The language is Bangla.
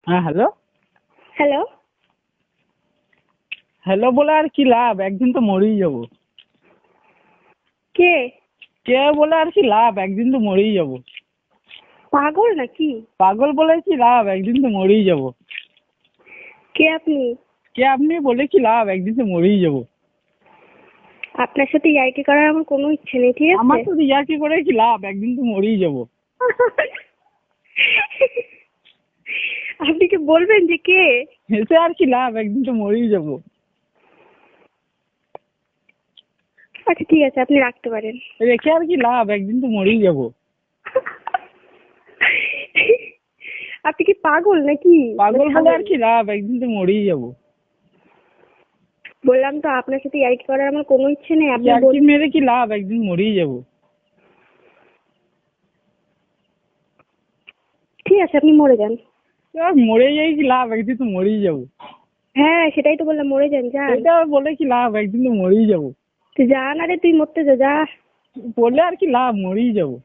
হ্যাঁ হ্যালো। হ্যালো। হ্যালো বলে আর কি লাভ, একদিন তো মরেই যাবো। কে? কে বলে আর কি লাভ, একদিন তো মরেই যাবো। পাগল নাকি? পাগল বলে কি লাভ, একদিন তো মরেই যাবো। কে আপনি? কে আপনি বলে কি লাভ, একদিন তো মরেই যাবো। আপনার সাথে ইয়ার্কি করার আমার কোনো ইচ্ছে নেই, ঠিক আছে? আমার তো ইয়ার্কি করে কি লাভ, একদিন তো মরেই যাবো। আপনি কি বলবেন যে কে? হেসে আর কি লাভ, একদিন তো মরেই যাবো। আচ্ছা ঠিক আছে, আপনি রাখতে পারেন। রেখে আর কি লাভ, একদিন তো মরেই যাবো। আপনি কি পাগল নাকি? পাগল বলে আর কি লাভ, একদিন তো মরেই যাবো। বললাম তো আপনার সাথে ইয়ার্কি করার আমার কোনো ইচ্ছে নেই। আপনি ইয়ার্কি মেরে কি লাভ, একদিন মরেই যাবো। ঠিক আছে, আপনি মরে যান। মরে যাই কি লাভ, একদিন তো মরেই যাবো। হ্যাঁ সেটাই তো বললাম, মরে যান, যান। এটা বলে কি লাভ, একদিন তো মরেই যাবো। তুই যা না রে, তুই মরতে যা, যা। বললে আর কি লাভ, মরেই যাবো।